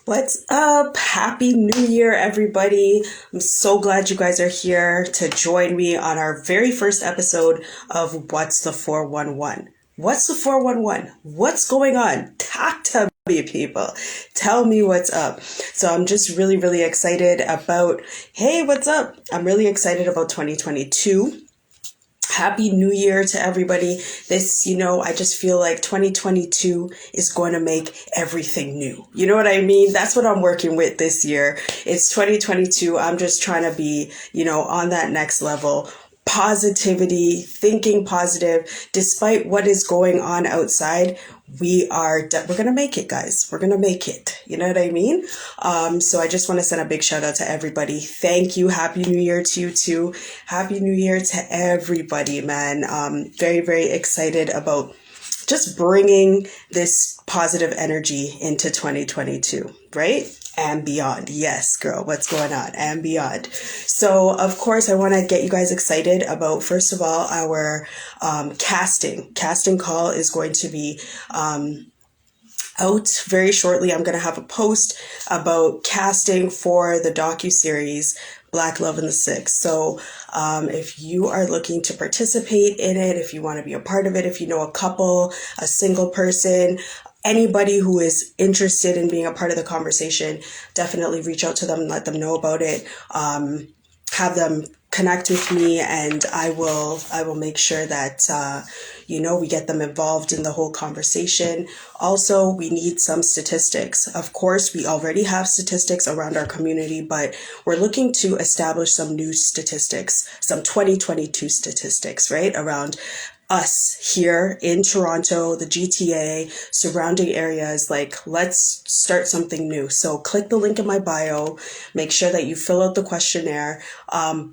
What's up? Happy New Year, everybody. I'm so glad you guys are here to join me on our very first episode of What's the 411? What's the 411? What's going on? Talk to me, people. Tell me what's up. So I'm just really excited about, hey, what's up? I'm really excited about 2022. Happy New Year to everybody. I just feel like 2022 is going to make everything new. You know what I mean? That's what I'm working with this year. It's 2022. I'm just trying to be, on that next level. Positivity, thinking positive, despite what is going on outside. We're going to make it, guys. We're going to make it. You know what I mean? So I just want to send a big shout out to everybody. Thank you. Happy New Year to you too. Happy New Year to everybody, man. Very excited about just bringing this positive energy into 2022, right? And beyond. Yes, girl, what's going on? And beyond. So, of course, I want to get you guys excited about, first of all, our casting. Casting call is going to be out very shortly. I'm going to have a post about casting for the docuseries Black Love in the Six. So if you are looking to participate in it, if you want to be a part of it, if you know a couple, a single person, anybody who is interested in being a part of the conversation, definitely reach out to them and let them know about it. Have them connect with me, and I will make sure that we get them involved in the whole conversation. Also, we need some statistics. Of course, we already have statistics around our community, but we're looking to establish some new statistics, some 2022 statistics, right, around us here in Toronto, the GTA, surrounding areas. Like, let's start something new. So click the link in my bio, make sure that you fill out the questionnaire,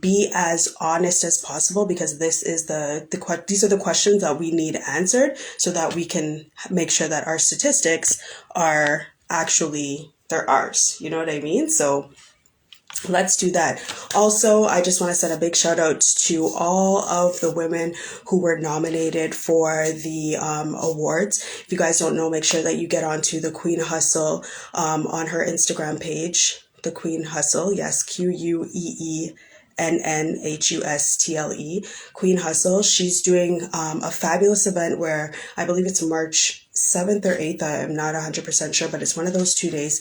be as honest as possible, because this is these are the questions that we need answered so that we can make sure that our statistics are they're ours. You know what I mean? So let's do that. Also, I just want to send a big shout out to all of the women who were nominated for the awards. If you guys don't know, make sure that you get onto the Queen Hustle on her Instagram page. The Queen Hustle, yes, QUEENNHUSTLE, Queen Hustle. She's doing a fabulous event where I believe it's March 7th or 8th. I'm not 100% sure, but it's one of those 2 days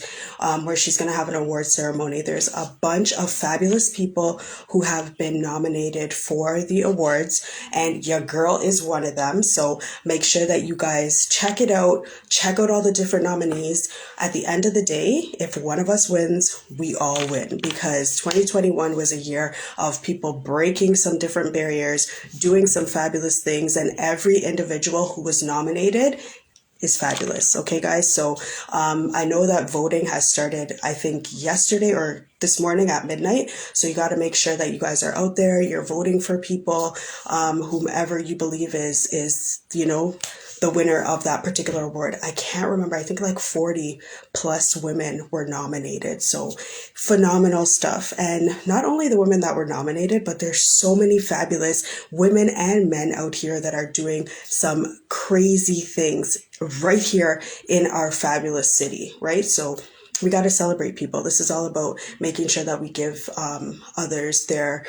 where she's going to have an award ceremony. There's a bunch of fabulous people who have been nominated for the awards, and your girl is one of them. So make sure that you guys check it out. Check out all the different nominees. At the end of the day, if one of us wins, we all win, because 2021 was a year of people breaking some different barriers, doing some fabulous things, and every individual who was nominated is fabulous. Okay, guys. So I know that voting has started, I think, yesterday or this morning at midnight. So you got to make sure that you guys are out there. You're voting for people, whomever you believe is the winner of that particular award. I can't remember. I think like 40 plus women were nominated. So phenomenal stuff. And not only the women that were nominated, but there's so many fabulous women and men out here that are doing some crazy things right here in our fabulous city, right? So we got to celebrate people. This is all about making sure that we give others their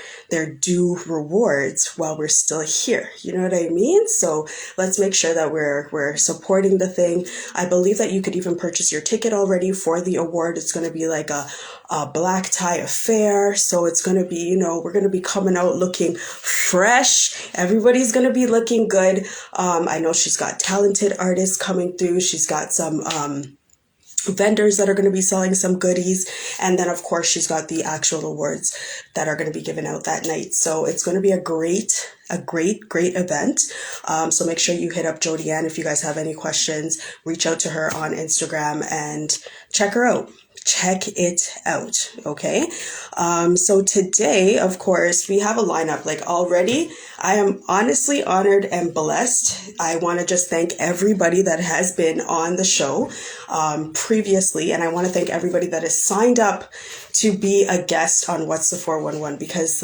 due rewards while we're still here. You know what I mean? So let's make sure that we're supporting the thing. I believe that you could even purchase your ticket already for the award. It's going to be like a black tie affair. So it's going to be, we're going to be coming out looking fresh. Everybody's going to be looking good. I know she's got talented artists coming through. She's got some vendors that are going to be selling some goodies, and then of course she's got the actual awards that are going to be given out that night. So it's going to be a great event. So make sure you hit up Jody Ann if you guys have any questions. Reach out to her on Instagram and check her out. Check it out. Okay. So today, of course, we have a lineup. Like, already, I am honestly honored and blessed. I want to just thank everybody that has been on the show previously. And I want to thank everybody that has signed up to be a guest on What's the 411, because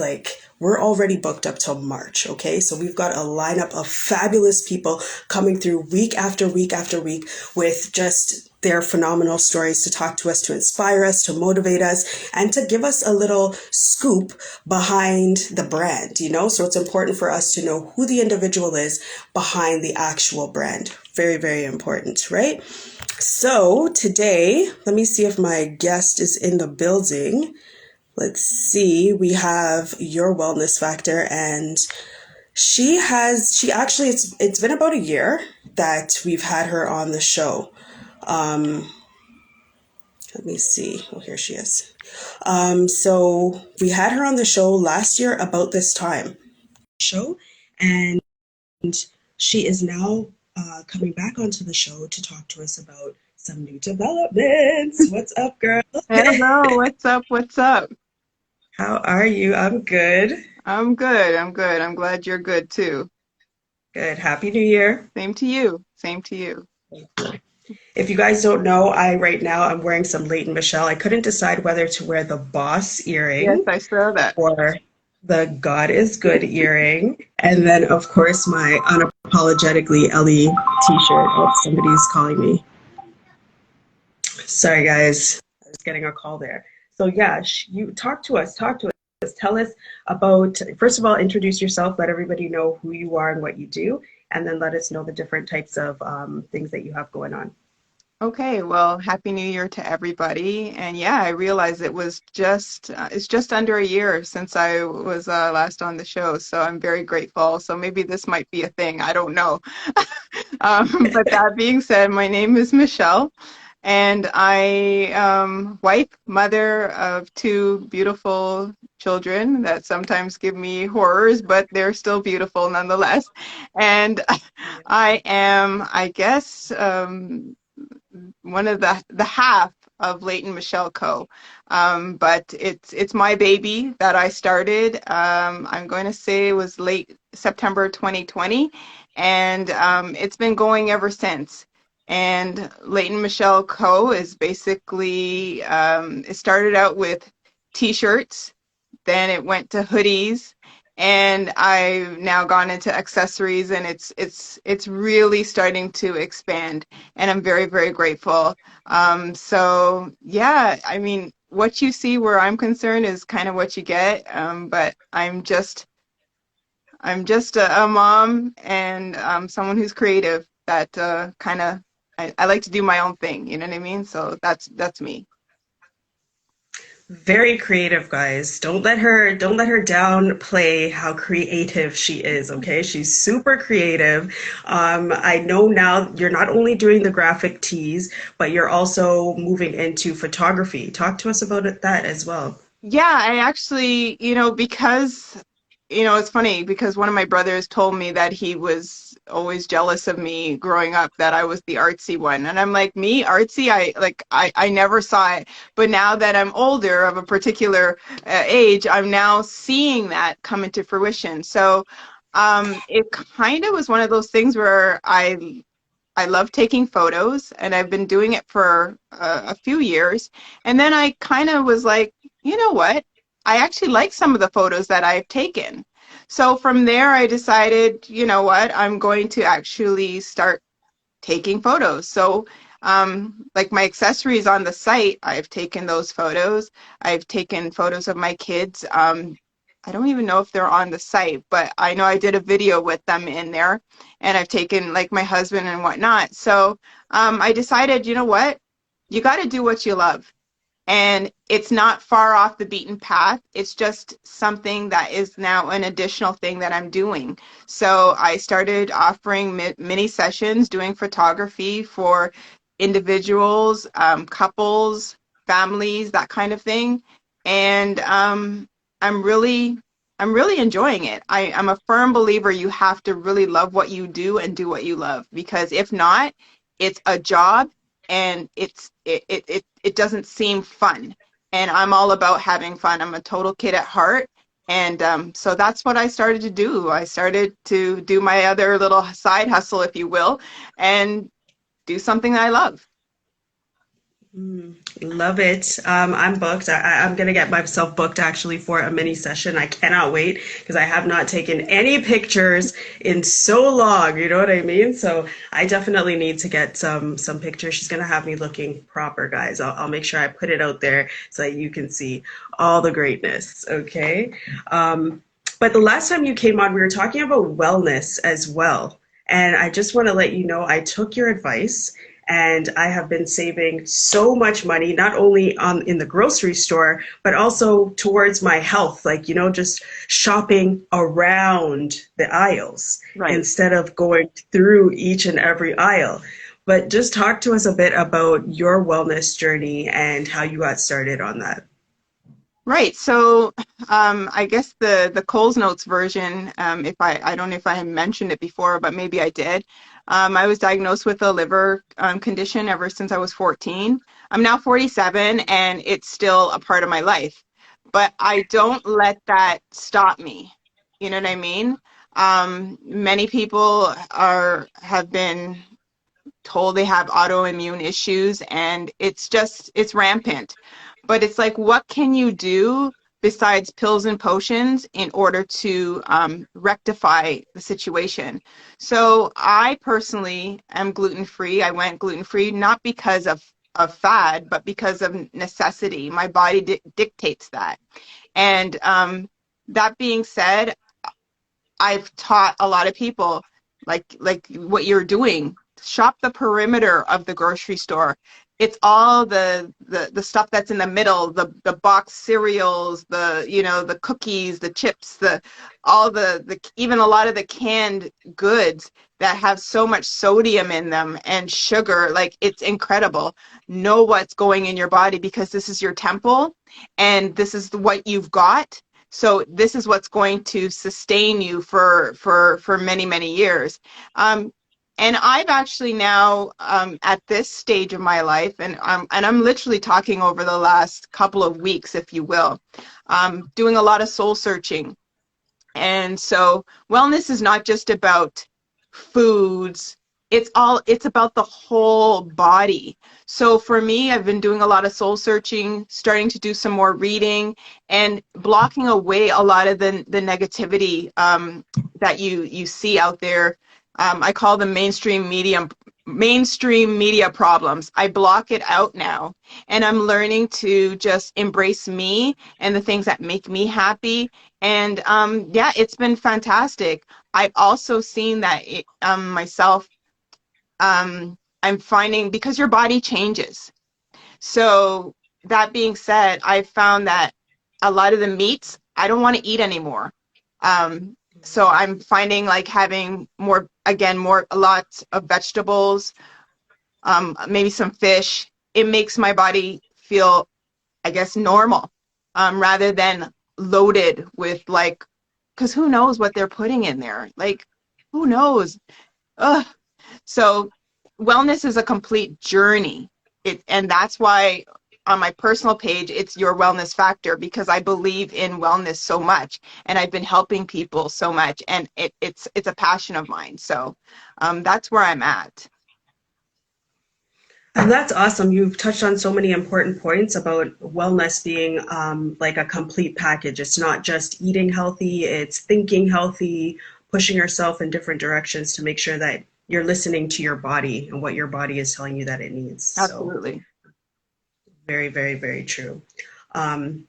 we're already booked up till March. Okay. So we've got a lineup of fabulous people coming through week after week after week with just their phenomenal stories to talk to us, to inspire us, to motivate us, and to give us a little scoop behind the brand, you know? So it's important for us to know who the individual is behind the actual brand. Very, very important, right? So today, let me see if my guest is in the building. Let's see. We have your wellness factor, and she actually, it's been about a year that we've had her on the show. Um, Let me see. Oh, here she is. So we had her on the show last year about this time. Show, and she is now coming back onto the show to talk to us about some new developments. What's up, girl? Hello, what's up? What's up? How are you? I'm good. I'm good. I'm good. I'm glad you're good too. Good. Happy New Year. Same to you. Same to you. If you guys don't know, I right now I'm wearing some Leighton Michelle. I couldn't decide whether to wear the boss Yes, earring I saw that. or the God is Good earring. And then, of course, my unapologetically Ellie t-shirt. Oh, somebody's calling me. Sorry, guys. I was getting a call there. So, yeah, you talk to us. Talk to us. Tell us about, first of all, introduce yourself. Let everybody know who you are and what you do. And then let us know the different types of things that you have going on. Okay, well, Happy New Year to everybody. And yeah, I realized it's just under a year since I was last on the show. So I'm very grateful. So maybe this might be a thing. I don't know. But that being said, my name is Michelle, and I wife, mother of two beautiful children that sometimes give me horrors, but they're still beautiful nonetheless. And I am, I guess, one of the half of Leighton Michelle Co. But it's my baby that I started. I'm going to say it was late September 2020, and it's been going ever since. And Leighton Michelle Co. is basically it started out with t-shirts, then it went to hoodies, and I've now gone into accessories, and it's really starting to expand, and I'm very, very grateful. So yeah, I mean, what you see where I'm concerned is kind of what you get. But I'm just a mom and someone who's creative that kind of I like to do my own thing, you know what I mean? So that's me. Very creative, guys. Don't let her downplay how creative she is, okay? She's super creative. I know now you're not only doing the graphic tees, but you're also moving into photography. Talk to us about that as well. Yeah, I actually, because, it's funny because one of my brothers told me that he was always jealous of me growing up, that I was the artsy one. And I'm like, me, artsy? I never saw it. But now that I'm older of a particular age, I'm now seeing that come into fruition. So, it kind of was one of those things where I love taking photos, and I've been doing it for a few years. And then I kind of was like, you know what? I actually like some of the photos that I've taken. So from there, I decided, you know what? I'm going to actually start taking photos. So, like my accessories on the site, I've taken those photos. I've taken photos of my kids. I don't even know if they're on the site, but I know I did a video with them in there, and I've taken like my husband and whatnot. So, I decided, you know what? You got to do what you love, and it's not far off the beaten path. It's just something that is now an additional thing that I'm doing. So I started offering mini sessions, doing photography for individuals, couples, families, that kind of thing. And I'm really, I'm really enjoying it. I'm a firm believer you have to really love what you do and do what you love, because if not, it's a job, and it doesn't seem fun. And I'm all about having fun. I'm a total kid at heart. And so that's what I started to do. I started to do my other little side hustle, if you will, and do something that I love. Love it. I'm booked. I'm gonna get myself booked actually for a mini session. I cannot wait because I have not taken any pictures in so long. You know what I mean? So I definitely need to get some pictures. She's gonna have me looking proper, guys. I'll make sure I put it out there so that you can see all the greatness. Okay. But the last time you came on, we were talking about wellness as well. And I just want to let you know I took your advice and I have been saving so much money, not only on in the grocery store, but also towards my health, like, just shopping around the aisles Right. instead of going through each and every aisle. But just talk to us a bit about your wellness journey and how you got started on that. Right. So I guess the Coles Notes version, if I don't know if I had mentioned it before, but maybe I did. I was diagnosed with a liver condition ever since I was 14. I'm now 47 and it's still a part of my life. But I don't let that stop me. You know what I mean? Many people have been told they have autoimmune issues and it's rampant. But it's like, what can you do besides pills and potions in order to rectify the situation? So I personally am gluten free. I went gluten free not because of fad, but because of necessity. My body dictates that. And that being said, I've taught a lot of people like what you're doing. Shop the perimeter of the grocery store. It's all the stuff that's in the middle, the box cereals, the cookies, the chips, the all the even a lot of the canned goods that have so much sodium in them and sugar. Like it's incredible. Know what's going in your body because this is your temple and this is what you've got, so this is what's going to sustain you for many, many years. Um, and I've actually now at this stage of my life, and I'm literally talking over the last couple of weeks, if you will, doing a lot of soul searching. And so wellness is not just about foods. It's about the whole body. So for me, I've been doing a lot of soul searching, starting to do some more reading and blocking away a lot of the negativity that you see out there. I call them mainstream media problems. I block it out now and I'm learning to just embrace me and the things that make me happy, and yeah, it's been fantastic. I've also seen that myself. I'm finding because your body changes. So that being said, I found that a lot of the meats I don't want to eat anymore. So I'm finding like having more, again, more, a lot of vegetables, maybe some fish. It makes my body feel, I guess, normal, rather than loaded with like, because who knows what they're putting in there? Like, who knows? Ugh. So wellness is a complete journey. And that's why on my personal page, it's your wellness factor because I believe in wellness so much and I've been helping people so much and it's a passion of mine. So that's where I'm at. And that's awesome. You've touched on so many important points about wellness being like a complete package. It's not just eating healthy, it's thinking healthy, pushing yourself in different directions to make sure that you're listening to your body and what your body is telling you that it needs. So, Absolutely. very, very, very true. Um,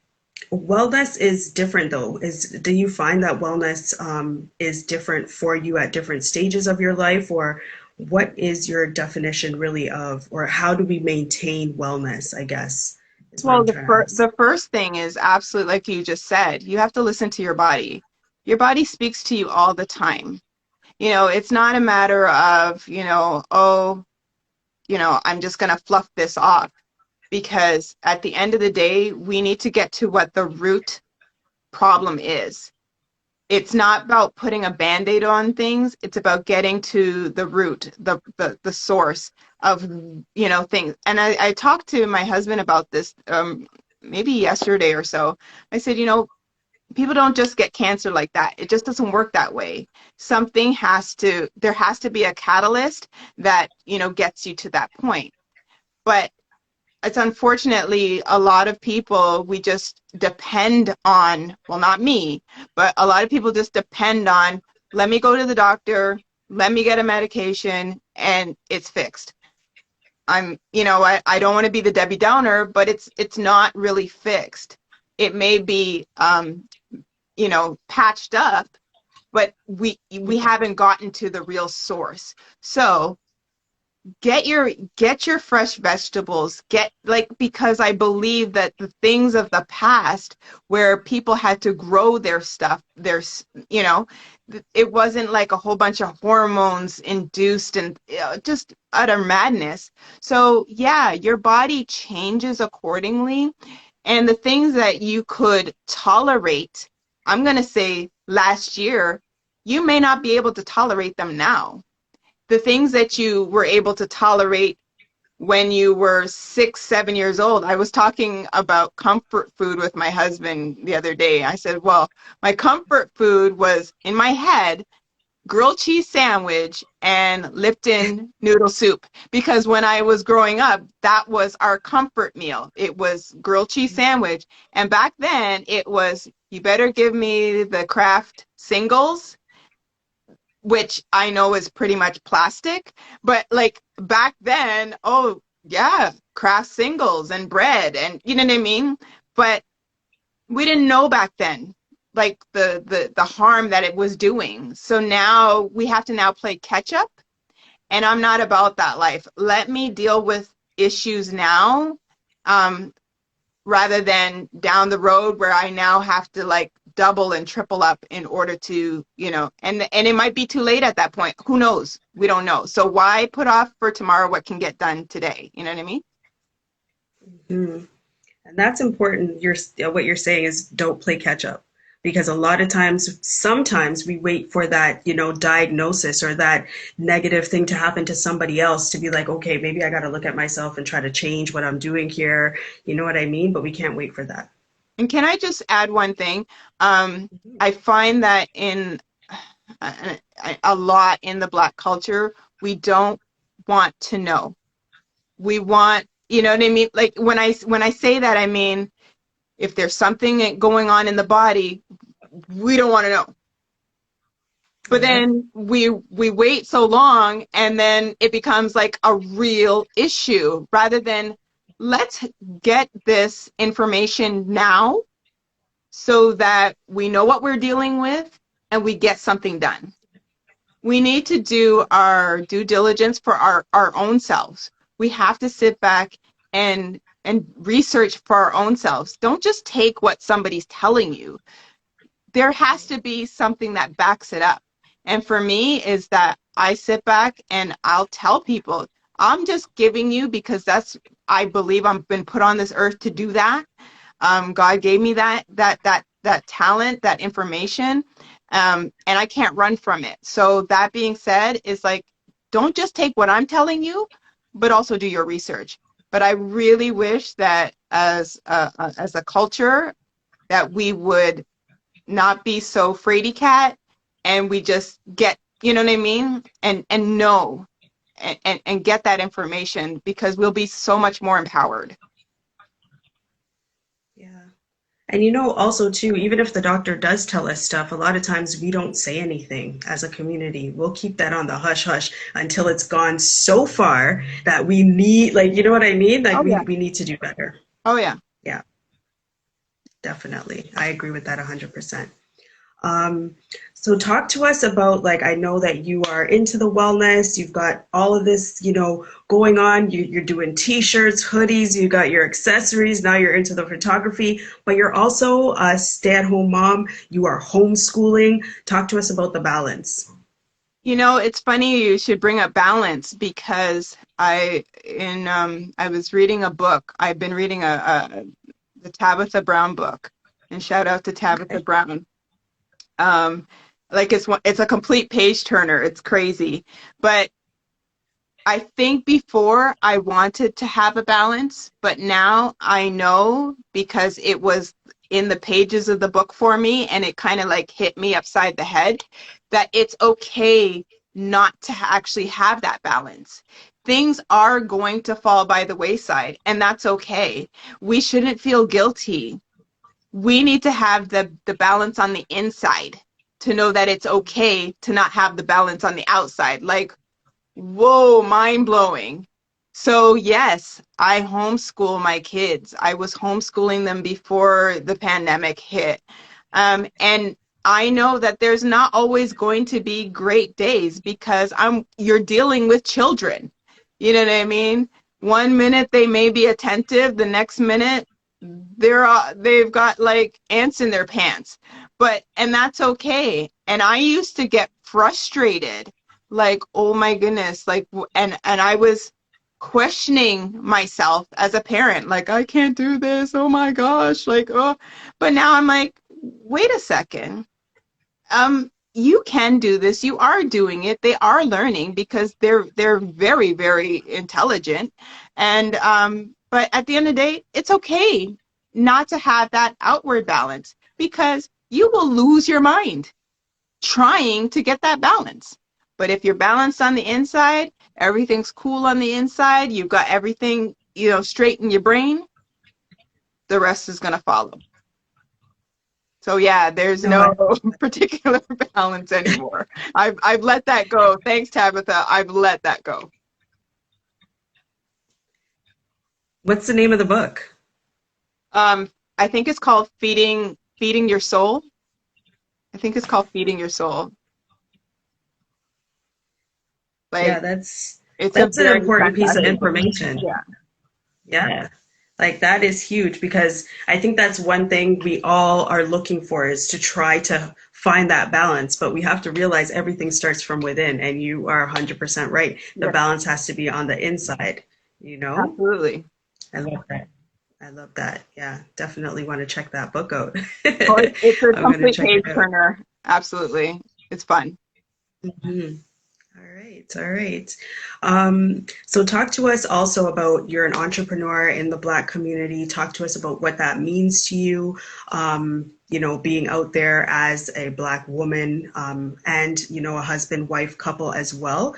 Wellness is different though. Do you find that wellness is different for you at different stages of your life, or what is your definition really of, or how do we maintain wellness, I guess, is what Well, I'm trying to ask. the first thing is absolutely like you just said, you have to listen to your body. Your body speaks to you all the time. It's not a matter of, oh, I'm just going to fluff this off because at the end of the day, we need to get to what the root problem is. It's not about putting a band-aid on things. It's about getting to the root, the source of, things. And I talked to my husband about this maybe yesterday or so. I said, people don't just get cancer like that. It just doesn't work that way. There has to be a catalyst that, gets you to that point. But it's unfortunately a lot of people, we just depend on, well, not me, but a lot of people just depend on, let me go to the doctor, let me get a medication, and it's fixed. I don't want to be the Debbie Downer, but it's not really fixed. It may be, patched up, but we haven't gotten to the real source. So get your fresh vegetables, get like, because I believe that the things of the past where people had to grow their stuff, it wasn't like a whole bunch of hormones induced and just utter madness. So yeah, your body changes accordingly, and the things that you could tolerate, I'm going to say last year, you may not be able to tolerate them now. The things that you were able to tolerate when you were 6, 7 years old. I was talking about comfort food with my husband the other day. I said, well, my comfort food was in my head, grilled cheese sandwich and Lipton noodle soup. Because when I was growing up, that was our comfort meal. It was grilled cheese sandwich. And back then it was, you better give me the Kraft singles, which I know is pretty much plastic, but like back then, oh yeah, craft singles and bread, and you know what I mean? But we didn't know back then like the harm that it was doing. So now we have to now play catch up, and I'm not about that life. Let me deal with issues now. Um, Rather than down the road where I now have to like double and triple up in order to, and it might be too late at that point. Who knows? We don't know. So why put off for tomorrow what can get done today? You know what I mean? Mhm. And that's important. What you're saying is don't play catch up, because a lot of times, sometimes we wait for that, diagnosis or that negative thing to happen to somebody else to be like, okay, maybe I got to look at myself and try to change what I'm doing here. You know what I mean? But we can't wait for that. And can I just add one thing? Um, I find that in a lot in the Black culture, we don't want to know. We want, you know what I mean? Like when I say that, I mean if there's something going on in the body, we don't want to know. But Yeah. then we wait so long, and then it becomes like a real issue rather than let's get this information now so that we know what we're dealing with and we get something done. We need to do our due diligence for our own selves. We have to sit back and research for our own selves. Don't just take what somebody's telling you. There has to be something that backs it up. And for me is that I sit back and I'll tell people, I'm just giving you because I believe I've been put on this earth to do that. God gave me that talent, that information, and I can't run from it. So that being said, is like, don't just take what I'm telling you, but also do your research. But I really wish that as a culture that we would not be so fraidy cat, and we just get, you know what I mean, and know and get that information because we'll be so much more empowered. Yeah. And also too, even if the doctor does tell us stuff, a lot of times we don't say anything as a community. We'll keep that on the hush hush until it's gone so far that we need, like, you know what I mean? Like Oh yeah. we need to do better. Oh yeah. Yeah, definitely. I agree with that 100%. Um, so talk to us about, like, I know that you are into the wellness. You've got all of this, going on. You're doing t-shirts, hoodies, you got your accessories. Now you're into the photography, but you're also a stay-at-home mom. You are homeschooling. Talk to us about the balance. It's funny you should bring up balance because I was reading a book. I've been reading the Tabitha Brown book, and shout out to Tabitha Okay. Brown. Um, like it's a complete page turner. It's crazy, but I think before I wanted to have a balance, but now I know because it was in the pages of the book for me and it kind of like hit me upside the head that it's okay not to actually have that balance. things are going to fall by the wayside, and that's okay. We shouldn't feel guilty. We need to have the balance on the inside to know that it's okay to not have the balance on the outside. Like, whoa, mind blowing. So, yes, I homeschool my kids. I was homeschooling them before the pandemic hit. And I know that there's not always going to be great days because you're dealing with children. You know what I mean? One minute they may be attentive, the next minute they've got like ants in their pants. And that's okay. And I used to get frustrated, like, oh my goodness, like, and I was questioning myself as a parent, like, I can't do this, oh my gosh, like, oh. But now I'm like, wait a second, you can do this, you are doing it, they are learning because they're very, very intelligent. And but at the end of the day, it's okay not to have that outward balance, because you will lose your mind trying to get that balance. But if you're balanced on the inside, everything's cool on the inside, you've got everything, straight in your brain, the rest is going to follow. So yeah, there's No, I, no particular balance anymore. I've let that go. Thanks, Tabitha. I've let that go. What's the name of the book? I think it's called Feeding Your Soul. I think it's called Feeding Your Soul. Yeah, Like, it's a that's an very important piece of fantastic book. information. Yeah. Yeah. Like that is huge because I think that's one thing we all are looking for is to try to find that balance, but we have to realize everything starts from within, and you are 100% right. The Yeah. balance has to be on the inside, you know? Absolutely. I love that. I love that. Yeah, definitely want to check that book out. Oh, it's a I'm going to complete check page it out. turner. Absolutely. It's fun. Mhm. All right, all right. So talk to us also about you're an entrepreneur in the Black community. Talk to us about what that means to you, being out there as a Black woman, and, a husband-wife couple as well,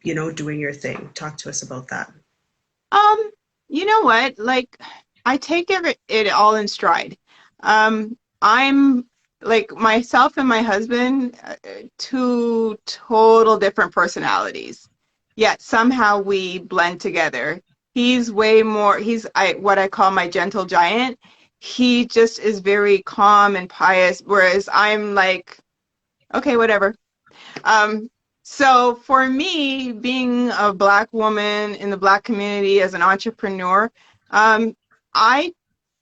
doing your thing. Talk to us about that. Um, you know what? Like, I take it all in stride. I'm like myself and my husband, two total different personalities, yet somehow we blend together. He's way more, what I call my gentle giant. He just is very calm and pious, whereas I'm like, okay, whatever. Um, so for me, being a Black woman in the Black community as an entrepreneur, I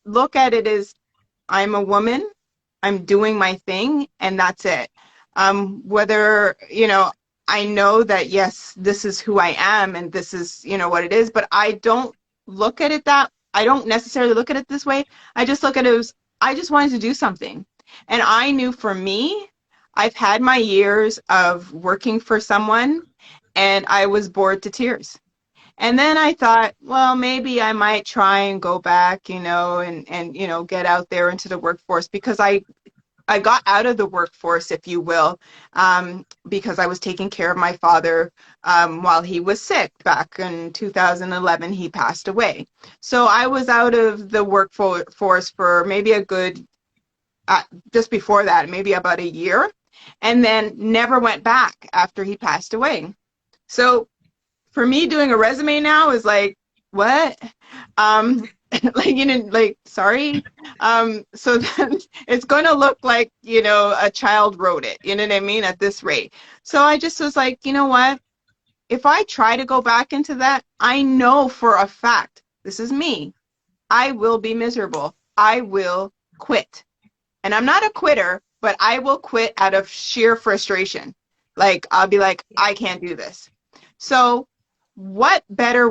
look at it as I'm a woman, I'm doing my thing, and that's it. Whether, I know that, yes, this is who I am and this is, what it is, but I don't necessarily look at it this way. I just look at it as I just wanted to do something. And I knew for me, I've had my years of working for someone and I was bored to tears. And then I thought, well, maybe I might try and go back, and get out there into the workforce, because I got out of the workforce, if you will, because I was taking care of my father while he was sick. Back in 2011, he passed away. So I was out of the workforce for maybe a good, just before that, maybe about a year, and then never went back after he passed away. So for me, doing a resume now is like, what? Um, like, sorry. So then it's going to look like, a child wrote it, you know what I mean, at this rate. So I just was like, you know what? If I try to go back into that, I know for a fact, this is me, I will be miserable. I will quit. And I'm not a quitter, but I will quit out of sheer frustration. Like, I'll be like, I can't do this. So what better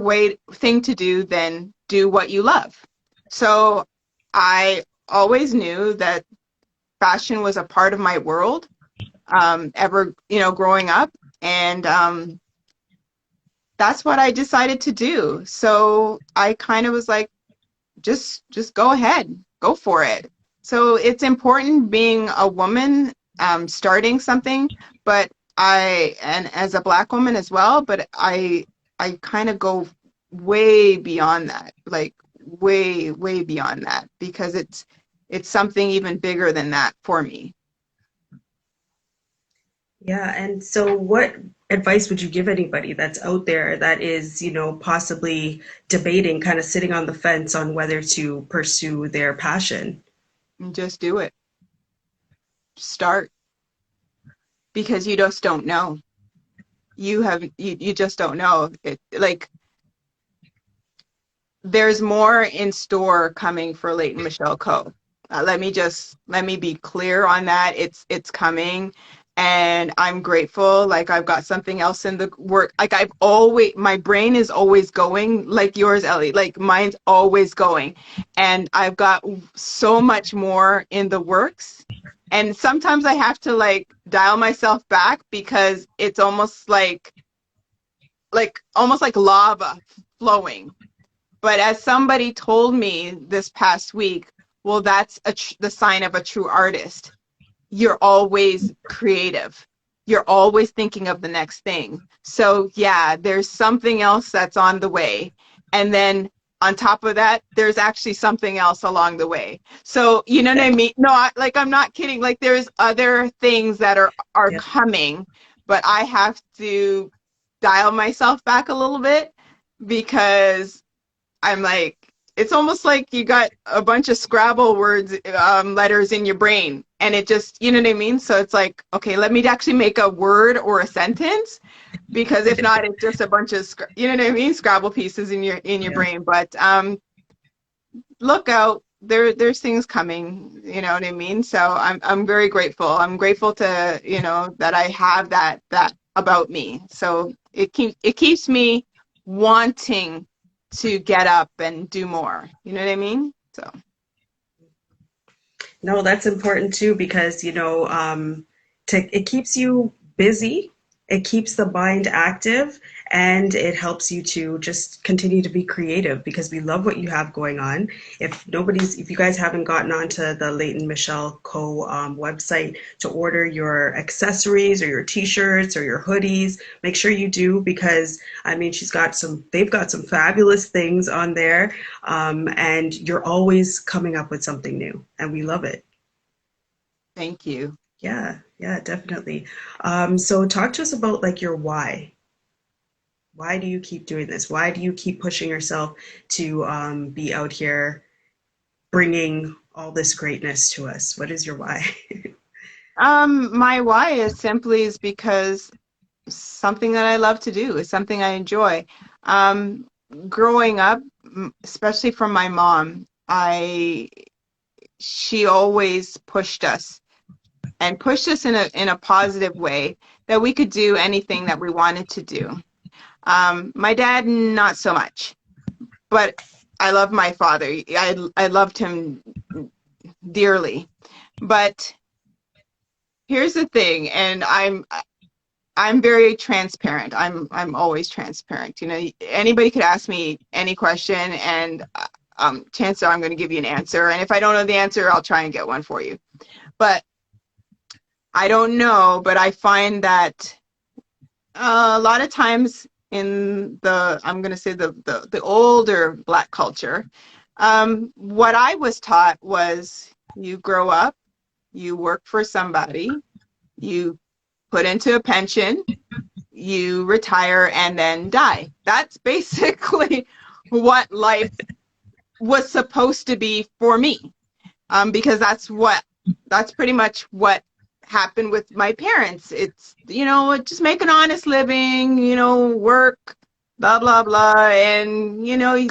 thing to do than do what you love? So I always knew that fashion was a part of my world, growing up. And that's what I decided to do. So I kind of was like, just go ahead, go for it. So it's important being a woman, starting something, but and as a Black woman as well, but I I kind of go way beyond that, like way, way beyond that, because it's something even bigger than that for me. Yeah, and so what advice would you give anybody that's out there that is, possibly debating, kind of sitting on the fence on whether to pursue their passion? And just do it. Start, because you just don't know. You just don't know. It, like, there's more in store coming for Leighton Michelle Coe. Let me be clear on that. It's coming, and I'm grateful. Like, I've got something else in the work. Like, I've always, my brain is always going, like yours, Ellie. Like, mine's always going, and I've got so much more in the works. And sometimes I have to like dial myself back, because it's almost like lava flowing. But as somebody told me this past week, well, that's the sign of a true artist. You're always creative. You're always thinking of the next thing. So yeah, there's something else that's on the way. And then on top of that, there's actually something else along the way. So you know what I mean? No, I'm not kidding. Like, there's other things that are Yeah. coming, but I have to dial myself back a little bit, because I'm like, it's almost like you got a bunch of Scrabble words, letters in your brain, and it just, you know what I mean? So it's like, okay, let me actually make a word or a sentence, because if not, it's just a bunch of, you know what I mean? Scrabble pieces in your Yeah. brain. But look out, there's things coming, you know what I mean? So I'm very grateful. I'm grateful to, that I have that about me. So it keeps me wanting to get up and do more. You know what I mean? So No, that's important too because, it keeps you busy, it keeps the mind active, and it helps you to just continue to be creative because we love what you have going on. If you guys haven't gotten onto the Leighton Michelle Co. Website to order your accessories or your t-shirts or your hoodies, make sure you do because I mean they've got some fabulous things on there, and you're always coming up with something new, and we love it. thank you. Yeah, yeah, definitely. So talk to us about like your why. Why do you keep doing this? Why do you keep pushing yourself to be out here bringing all this greatness to us? What is your why? My why is because something that I love to do, is something I enjoy. Um, Growing up, especially from my mom, I she always pushed us in a positive way, that we could do anything that we wanted to do. My dad, not so much, but I love my father. I loved him dearly. But here's the thing, and I'm very transparent. I'm always transparent. You know, anybody could ask me any question, and chances are I'm going to give you an answer. And if I don't know the answer, I'll try and get one for you. But I don't know. But I find that a lot of times in I'm going to say the older Black culture, what I was taught was, you grow up, you work for somebody, you put into a pension, you retire, and then die. That's basically what life was supposed to be for me, because that's pretty much what happened with my parents. It's, just make an honest living, work, blah blah blah, and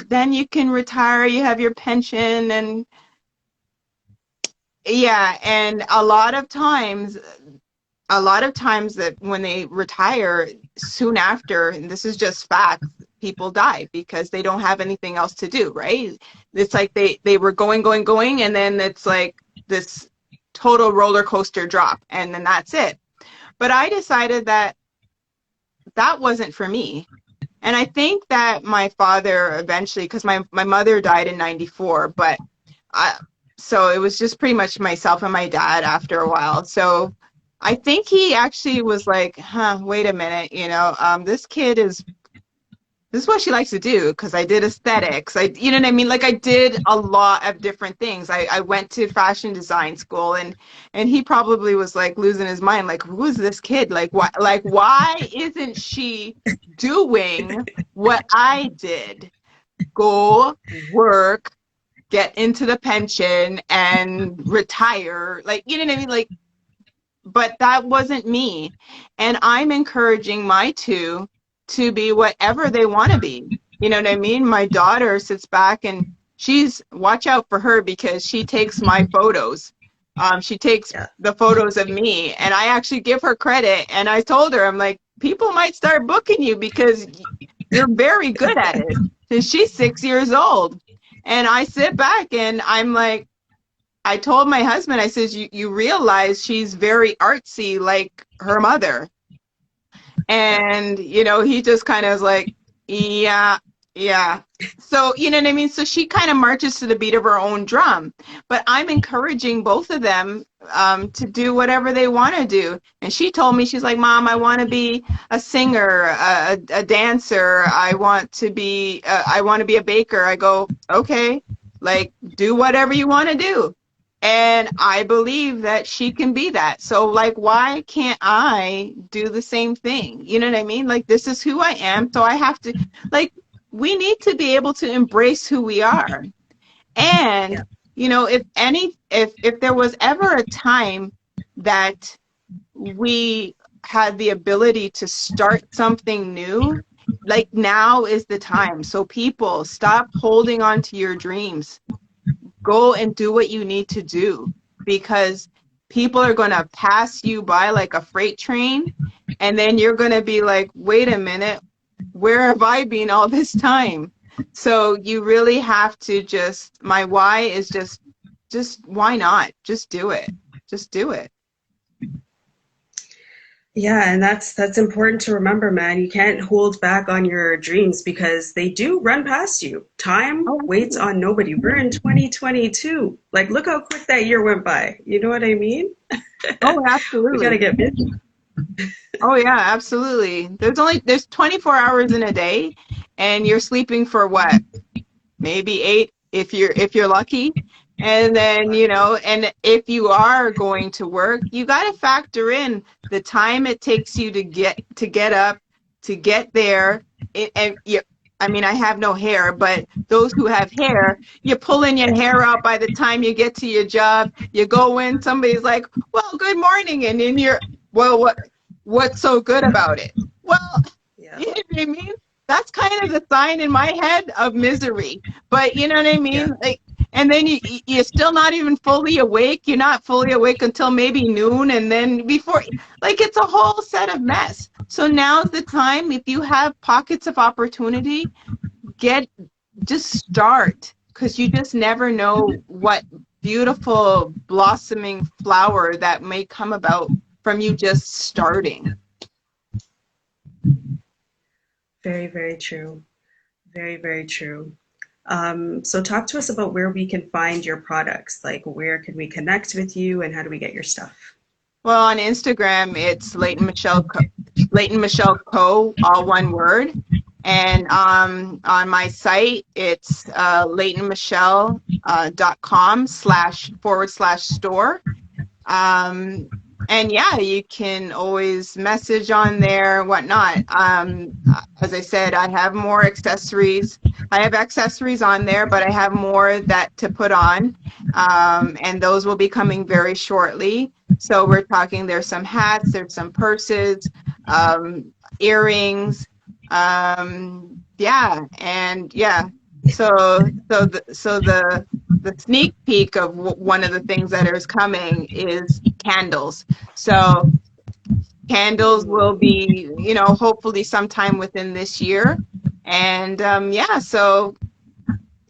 then you can retire, you have your pension. And yeah, and a lot of times that when they retire, soon after, and this is just fact, people die because they don't have anything else to do, right? It's like they were going, and then it's like this total roller coaster drop, and then that's it. But I decided that that wasn't for me. And I think that my father eventually, because my mother died in 94, but I, so it was just pretty much myself and my dad after a while. So I think he actually was like, huh, wait a minute, this kid is This is what she likes to do because I did aesthetics. You know what I mean? Like I did a lot of different things. I went to fashion design school and he probably was like losing his mind. Like, who is this kid? Why isn't she doing what I did? Go work, get into the pension and retire. Like, you know what I mean? Like, but that wasn't me. And I'm encouraging my two to be whatever they want to be. You know what I mean? My daughter sits back and watch out for her because she takes my photos. She takes Yeah. the photos of me and I actually give her credit. And I told her, I'm like, people might start booking you because you're very good at it. And she's 6 years old. And I sit back and I'm like, I told my husband, I says, you realize she's very artsy like her mother. Yeah. And, he just kind of was like, yeah, yeah. So, you know what I mean? So she kind of marches to the beat of her own drum. But I'm encouraging both of them to do whatever they want to do. And she told me, she's like, Mom, I want to be a singer, a dancer. I want to be a baker. I go, okay, like do whatever you want to do. And I believe that she can be that. So, like, why can't I do the same thing? You know what I mean? Like, this is who I am. So I have to, like, we need to be able to embrace who we are. Yeah. And, if there was ever a time that we had the ability to start something new, like now is the time. So people, stop holding on to your dreams, go and do what you need to do because people are going to pass you by like a freight train and then you're going to be like, wait a minute, where have I been all this time? So you really have to my why is just why not? Just do it. Just do it. Yeah, and that's important to remember, man. You can't hold back on your dreams because they do run past you. Time Oh, waits on nobody. We're in 2022. Like, look how quick that year went by. You know what I mean? oh, We gotta absolutely. get busy. Oh yeah, absolutely. There's 24 hours in a day and you're sleeping for what? Maybe 8 if you're lucky. And then, and if you are going to work, you got to factor in the time it takes you to get up, to get there. And I mean, I have no hair, but those who have hair, you're pulling your hair out by the time you get to your job. You go in, somebody's like, "Well, good morning," and then well, what's so good about it? Well, Yeah. you know what I mean? That's kind of the sign in my head of misery. But you know what I Yeah. mean? Like, and then you're still not even fully awake. You're not fully awake until maybe noon, and then before, like, it's a whole set of mess. So now's the time. If you have pockets of opportunity, get just start because you just never know what beautiful blossoming flower that may come about from you just starting. Very, very true. Very, very true. So talk to us about where we can find your products. Like, where can we connect with you and how do we get your stuff? Well, on Instagram, it's Leighton Michelle Co, all one word. And on my site, it's leightonmichelle.com//store. Um, and yeah, you can always message on there, whatnot. As I said, I have more accessories. I have accessories on there, but I have more that to put on. And those will be coming very shortly. So we're talking, there's some hats, there's some purses, earrings. Yeah, and yeah. So the sneak peek of one of the things that is coming is candles. So candles will Ooh, be, hopefully sometime within this year. And yeah, so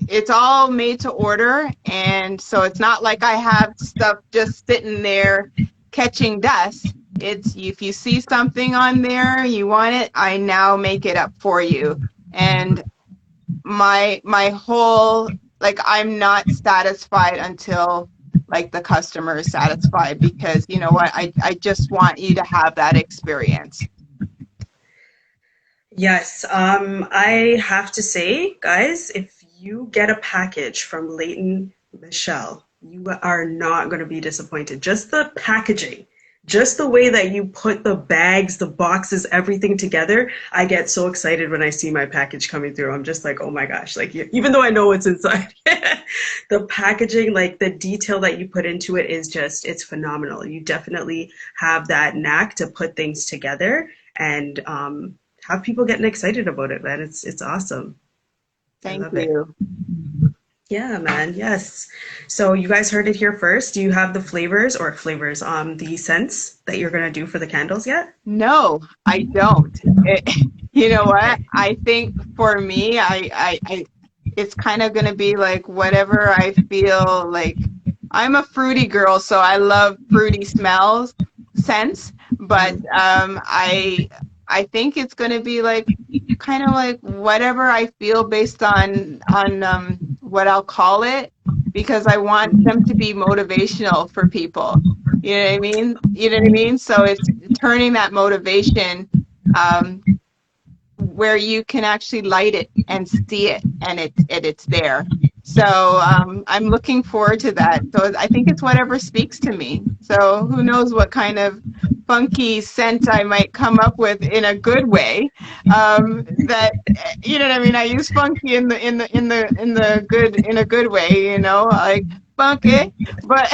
it's all made to order. And so it's not like I have stuff just sitting there catching dust. It's if you see something on there, you want it, I now make it up for you. And my whole, like, I'm not satisfied until like the customer is satisfied because you know what, I just want you to have that experience. Yes, I have to say, guys, if you get a package from Leighton Michelle, you are not going to be disappointed. Just the packaging, just the way that you put the bags, the boxes, everything together. I get so excited when I see my package coming through. I'm just like, oh my gosh, like even though I know what's inside, the packaging, like the detail that you put into it is just, it's phenomenal. You definitely have that knack to put things together and have people getting excited about it, man. It's awesome. I Thank love it. you. Yeah, man. Yes. So you guys heard it here first. Do you have the flavors, the scents that you're gonna do for the candles yet? No, I don't. You know what? Okay. I think for me, it's kind of going to be like whatever I feel like. I'm a fruity girl, so I love fruity smells, scents, but Mhm. I think it's going to be like kind of like whatever I feel based on what I'll call it, because I want them to be motivational for people. You know what I mean? You know what I mean? So it's turning that motivation um, where you can actually light it and see it, and it's there. So I'm looking forward to that. So I think it's whatever speaks to me. So who knows what kind of funky scent I might come up with in a good way. That you know what I mean. I use funky in the good in a good way. You know, like funky, but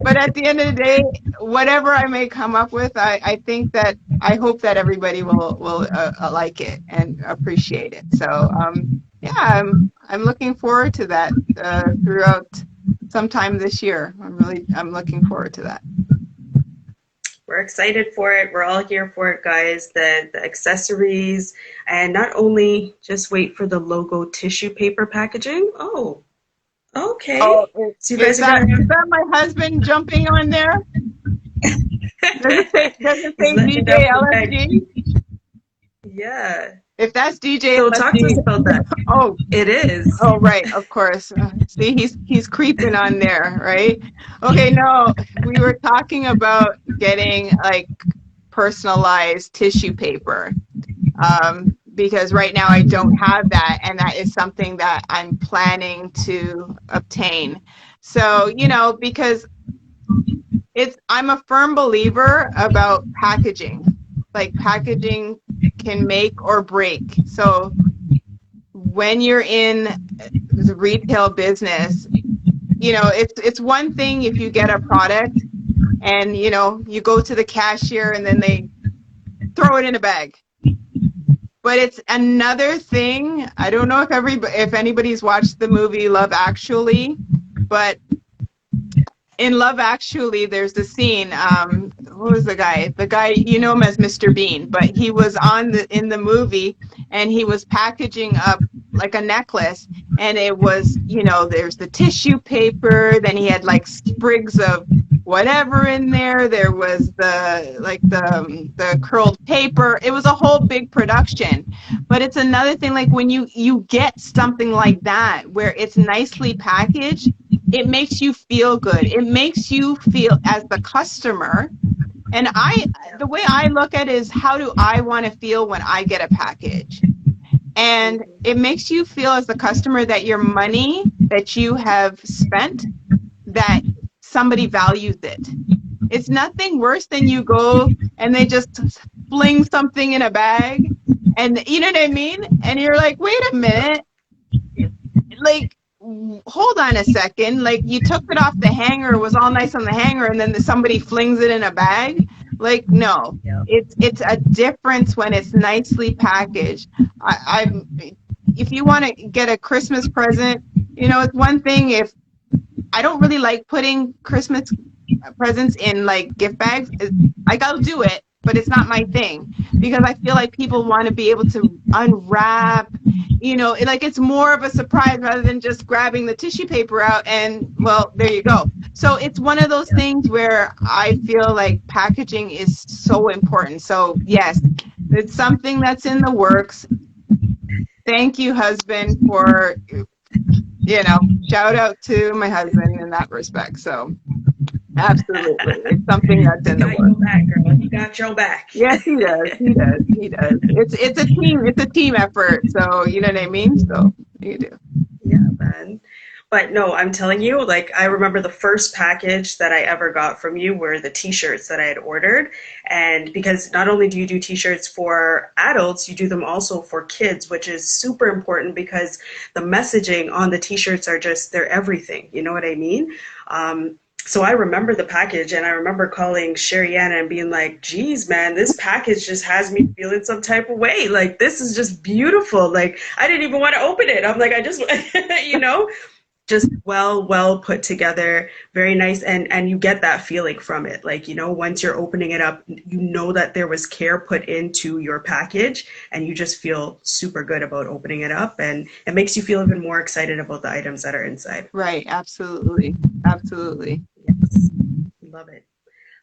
but at the end of the day, whatever I may come up with, I think that I hope that everybody will like it and appreciate it. So yeah, I'm looking forward to that throughout sometime this year. I'm looking forward to that. We're excited for it. We're all here for it, guys. The accessories, and not only just wait for the logo tissue paper packaging. Oh, Oh, okay. So you is guys are that gonna is that my husband jumping on there? Does it he's say letting it DJ out the bag. LSG? Yeah. If that's DJ So talk to us LSG, about that. oh, It is. oh, right, of course. See, he's creeping on there, right? Okay, no, we were talking about getting like personalized tissue paper, because right now I don't have that, and that is something that I'm planning to obtain. So, because I'm a firm believer about packaging. Like packaging can make or break. So when you're in the retail business, it's one thing if you get a product and you go to the cashier and then they throw it in a bag. But it's another thing. I don't know if anybody's watched the movie Love Actually, but in Love Actually, there's the scene. What was the guy? The guy, you know him as Mr. Bean, but he was in the movie, and he was packaging up like a necklace, and it was, there's the tissue paper. Then he had like sprigs of whatever in there. There was the curled paper. It was a whole big production. But it's another thing, like when you get something like that where it's nicely packaged, it makes you feel good. It makes you feel as the customer. And the way I look at it is, how do I want to feel when I get a package? And it makes you feel as the customer that your money that you have spent, that somebody values it. It's nothing worse than you go and they just fling something in a bag, and you know what I mean? And you're like, wait a minute, like, hold on a second, like you took it off the hanger, it was all nice on the hanger, and then somebody flings it in a bag. Like, no, Yeah. it's a difference when it's nicely packaged. I'm If you want to get a Christmas present, it's one thing. If I don't really like putting Christmas presents in like gift bags. Like, I'll do it, but it's not my thing, because I feel like people want to be able to unwrap, like it's more of a surprise rather than just grabbing the tissue paper out and, well, there you go. So it's one of those things where I feel like packaging is so important. So yes, it's something that's in the works. Thank you, husband, shout out to my husband in that respect. So Absolutely. It's something that's He's in the got works. your back, girl. He got your back. Yes, he does. He does. He does. It's a team effort. So you know what I mean? So you do. Yeah, man. But no, I'm telling you, like, I remember the first package that I ever got from you were the t-shirts that I had ordered. And because not only do you do t-shirts for adults, you do them also for kids, which is super important because the messaging on the t-shirts are just, they're everything. You know what I mean? So I remember the package and I remember calling Sherry Ann and being like, geez, man, this package just has me feeling some type of way. Like, this is just beautiful. Like, I didn't even want to open it. I'm like, I just, you know, just well put together, very nice. And you get that feeling from it. Like, you know, once you're opening it up, you know that there was care put into your package and you just feel super good about opening it up. And it makes you feel even more excited about the items that are inside. Right. Absolutely. Absolutely. Yes. Love it.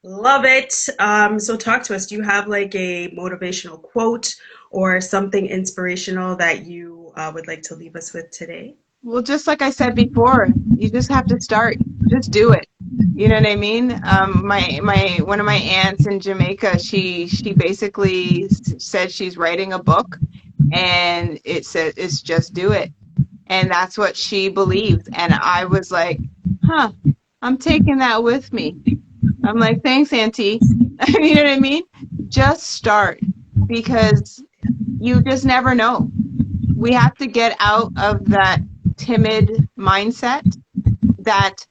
Love it. So talk to us. Do you have like a motivational quote or something inspirational that you would like to leave us with today? Well, just like I said before, you just have to start. Just do it. You know what I mean? My one of my aunts in Jamaica, she basically said she's writing a book, and it said it's just do it, and that's what she believes. And I was like, huh, I'm taking that with me. I'm like, thanks, Auntie. You know what I mean? Just start because you just never know. We have to get out of that timid mindset that,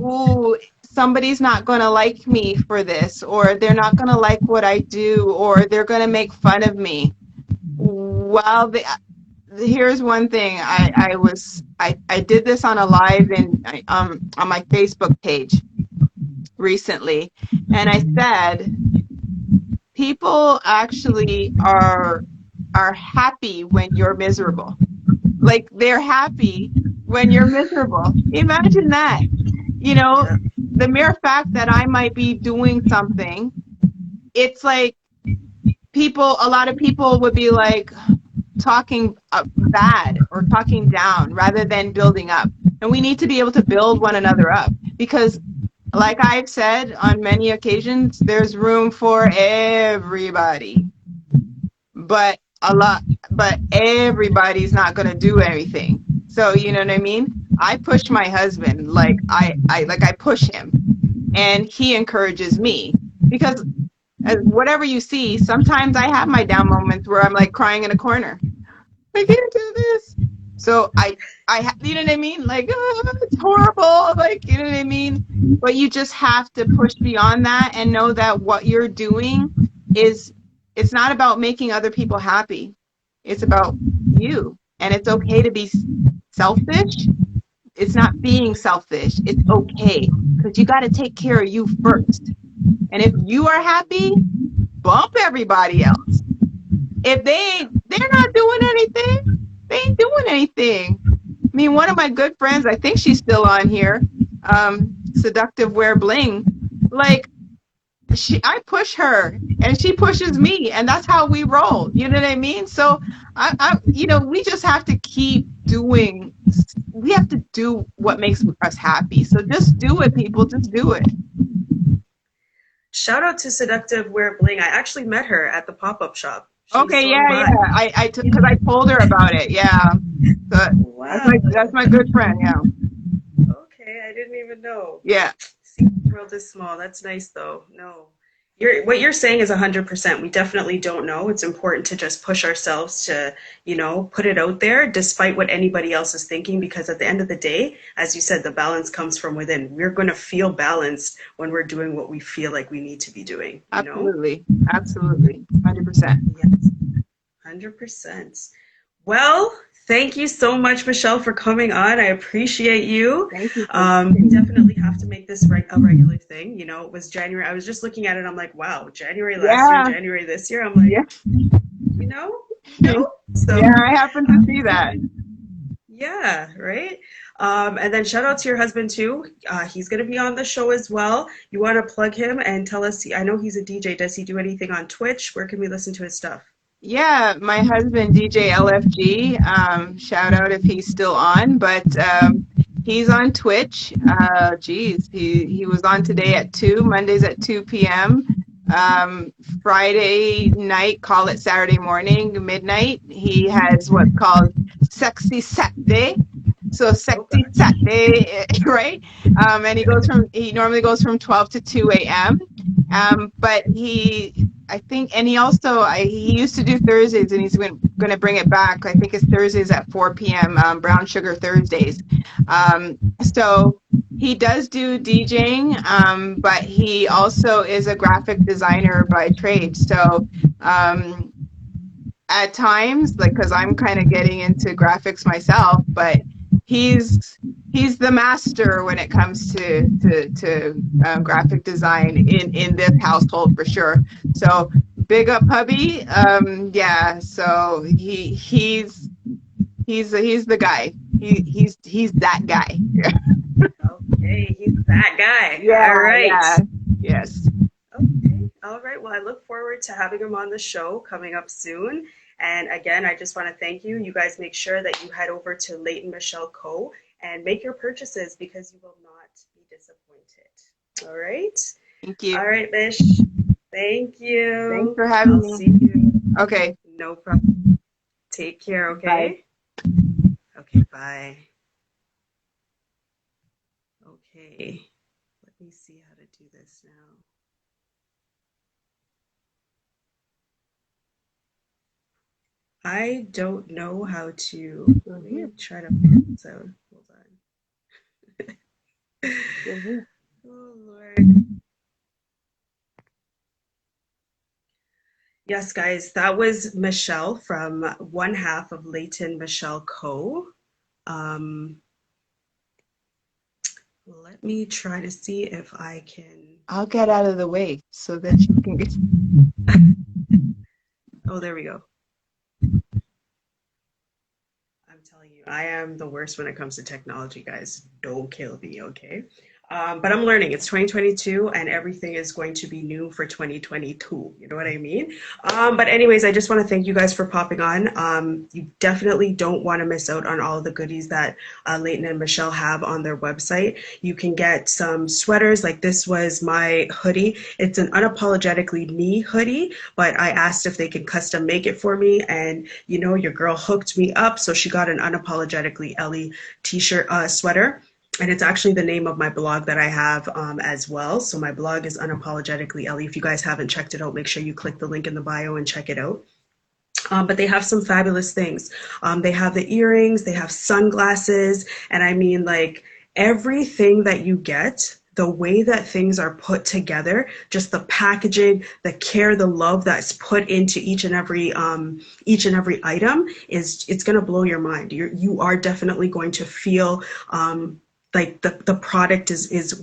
ooh, somebody's not going to like me for this, or they're not going to like what I do, or they're going to make fun of me. Well, here's one thing. I did this on a live on my Facebook page recently, and I said people actually are happy when you're miserable. Like they're happy when you're miserable. Imagine that. You know, Yeah. the mere fact that I might be doing something, it's like a lot of people would be like talking bad or talking down rather than building up. And we need to be able to build one another up because, like I've said on many occasions, there's room for everybody. But but everybody's not going to do anything. So, you know what I mean? I push my husband, like I push him and he encourages me because whatever you see, sometimes I have my down moments where I'm like crying in a corner. I can't do this. So you know what I mean? Like, oh, it's horrible. Like, you know what I mean? But you just have to push beyond that and know that what you're doing is, it's not about making other people happy. It's about you. And it's okay to be selfish. It's not being selfish. It's okay because you got to take care of you first. And if you are happy, bump everybody else. If they're not doing anything, they ain't doing anything. I mean, one of my good friends, I think she's still on here, Seductive Wear Bling. Like I push her and she pushes me, and that's how we roll. You know what I mean? So we just have to keep doing. We have to do what makes us happy. So just do it, people. Just do it. Shout out to Seductive Wear Bling. I actually met her at the pop-up shop. She's Okay, swung yeah. by. I took because I told her about it. Yeah. So Wow. that's my good friend. Yeah. Okay, I didn't even know. Yeah. See, the world is small. That's nice, though. No. What you're saying is 100%. We definitely don't know. It's important to just push ourselves to, you know, put it out there despite what anybody else is thinking, because at the end of the day, as you said, the balance comes from within. We're going to feel balanced when we're doing what we feel like we need to be doing, you know? Absolutely. Absolutely. 100%. Yes, 100%. Well, thank you so much, Michelle, for coming on. I appreciate you. Thank you. We definitely have to make this a regular thing. You know, it was January. I was just looking at it. I'm like, wow, January last year, January this year. I'm like, Yeah. you know, So Yeah, I happen to see that. yeah, right. And then shout out to your husband too. He's going to be on the show as well. You want to plug him and tell us? I know he's a DJ. Does he do anything on Twitch? Where can we listen to his stuff? Yeah, my husband, DJ LFG, shout out if he's still on, but He's on Twitch. Geez, he was on today at 2, Mondays at 2 p.m. Um, Friday night, call it Saturday morning, midnight. He has what's called Sexy Saturday. So Oh Sexy gosh. Saturday, right? And he normally goes from 12 to 2 a.m. But I think, and he used to do Thursdays and he's going to bring it back. I think it's Thursdays at 4 p.m., Brown Sugar Thursdays. So he does do DJing, but he also is a graphic designer by trade. So um, at times, like, because I'm kind of getting into graphics myself, but he's the master when it comes to graphic design in this household for sure. So big up, hubby. Yeah. So he's the guy. He's that guy. Okay, he's that guy. Yeah, All right. yeah, yes. Okay. All right. Well, I look forward to having him on the show coming up soon. And again, I just want to thank you. You guys make sure that you head over to Leighton Michelle Co. and make your purchases because you will not be disappointed. All right. Thank you. All right, Mish. Thank Thanks you. for having I'll me. see you. Okay, No problem. Take care, bye. okay? Okay, bye. Okay. Let me see how to do this now. I don't know how to. Let me try to figure this out. Hold on. Oh, Lord. Yes, guys, that was Michelle from one half of Leighton Michelle Co. Um, Let me try to see if I can. I'll get out of the way so that you can get. Oh, there we go. I'm telling you, I am the worst when it comes to technology, guys. Don't kill me, okay? But I'm learning. It's 2022 and everything is going to be new for 2022. You know what I mean? But anyways, I just want to thank you guys for popping on. You definitely don't want to miss out on all of the goodies that Leighton and Michelle have on their website. You can get some sweaters. Like this was my hoodie. It's an unapologetically me hoodie, but I asked if they could custom make it for me. And, you know, your girl hooked me up. So she got an unapologetically Ellie t-shirt, sweater. And it's actually the name of my blog that I have as well. So my blog is Unapologetically Ellie. If you guys haven't checked it out, make sure you click the link in the bio and check it out. But they have some fabulous things. They have the earrings, they have sunglasses, and I mean, like, everything that you get, the way that things are put together, just the packaging, the care, the love that's put into each and every item it's gonna blow your mind. You are definitely going to feel like the product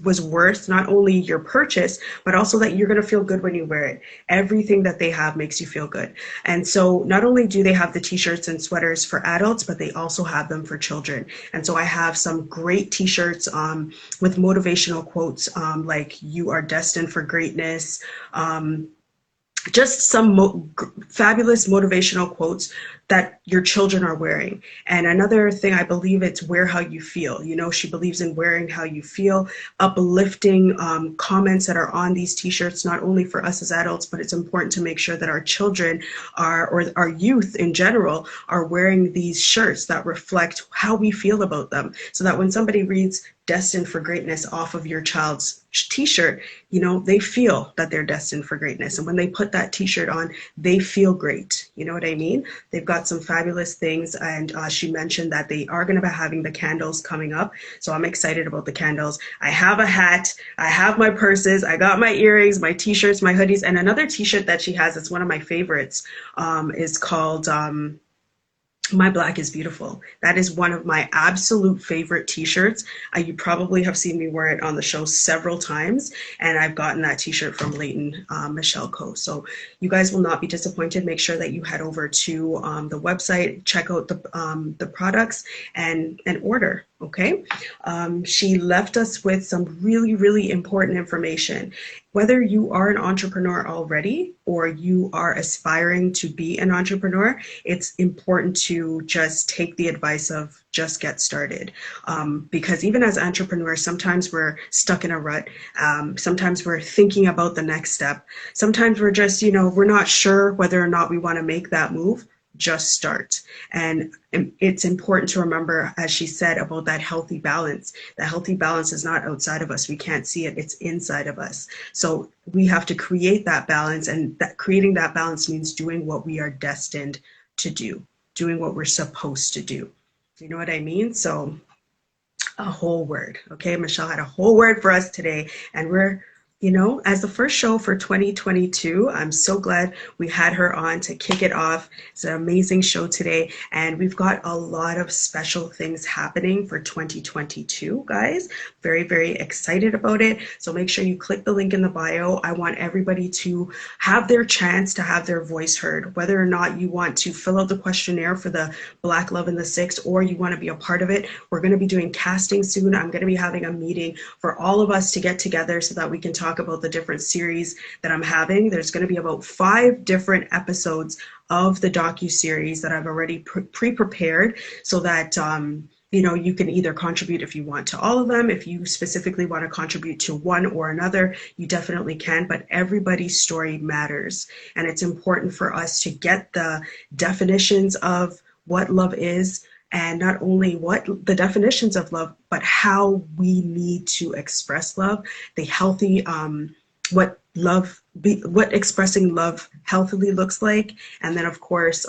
was worth not only your purchase, but also that you're going to feel good when you wear it. Everything that they have makes you feel good. And so not only do they have the t-shirts and sweaters for adults, but they also have them for children. And so I have some great t-shirts with motivational quotes, like "You are destined for greatness," just some fabulous motivational quotes that your children are wearing. And another thing, I believe it's wear how you feel. You know, she believes in wearing how you feel, uplifting comments that are on these t-shirts, not only for us as adults, but it's important to make sure that our children or our youth in general are wearing these shirts that reflect how we feel about them. So that when somebody reads "destined for greatness" off of your child's t-shirt, you know, they feel that they're destined for greatness. And when they put that t-shirt on, they feel great. You know what I mean? They've got some fabulous things. And she mentioned that they are going to be having the candles coming up. So I'm excited about the candles. I have a hat. I have my purses. I got my earrings, my t-shirts, my hoodies. And another t-shirt that she has, it's one of my favorites, is called "My Black is Beautiful." That is one of my absolute favorite t-shirts. You probably have seen me wear it on the show several times, and I've gotten that t-shirt from Leighton Michelle Co. So you guys will not be disappointed. Make sure that you head over to the website, check out the products, and order. Okay. She left us with some really, really important information. Whether you are an entrepreneur already or you are aspiring to be an entrepreneur, it's important to just take the advice of just get started. Because even as entrepreneurs, sometimes we're stuck in a rut. Sometimes we're thinking about the next step. Sometimes we're just, we're not sure whether or not we want to make that move. Just start. And it's important to remember, as she said, about that healthy balance. The healthy balance is not outside of us. We can't see it. It's inside of us. So we have to create that balance. And that creating that balance means doing what we are destined to do, doing what we're supposed to do. Do you know what I mean? So a whole word. Okay, Michelle had a whole word for us today, and we're, as the first show for 2022, I'm so glad we had her on to kick it off. It's an amazing show today, and we've got a lot of special things happening for 2022, guys. Very, very excited about it. So make sure you click the link in the bio. I want everybody to have their chance to have their voice heard, whether or not you want to fill out the questionnaire for the Black Love in the Six or you want to be a part of it. We're going to be doing casting soon. I'm going to be having a meeting for all of us to get together so that we can talk about the different series that I'm having. There's going to be about 5 different episodes of the docu-series that I've already pre-prepared so that you can either contribute if you want to all of them. If you specifically want to contribute to one or another, you definitely can, but everybody's story matters. And it's important for us to get the definitions of what love is, and not only what the definitions of love, but how we need to express love, the healthy, what expressing love healthily looks like, and then of course,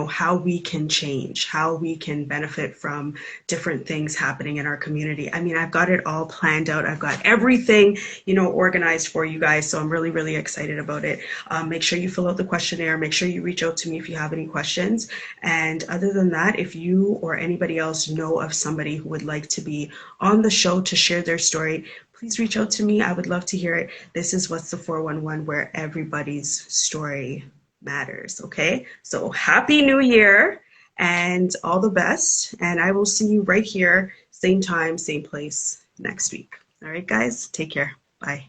how we can change, how we can benefit from different things happening in our community. I mean, I've got it all planned out. I've got everything, organized for you guys. So I'm really, really excited about it. Make sure you fill out the questionnaire. Make sure you reach out to me if you have any questions. And other than that, if you or anybody else know of somebody who would like to be on the show to share their story, please reach out to me. I would love to hear it. This is What's the 411, where everybody's story matters. Okay, so happy new year and all the best, and I will see you right here, same time, same place next week. All right, guys, take care. Bye.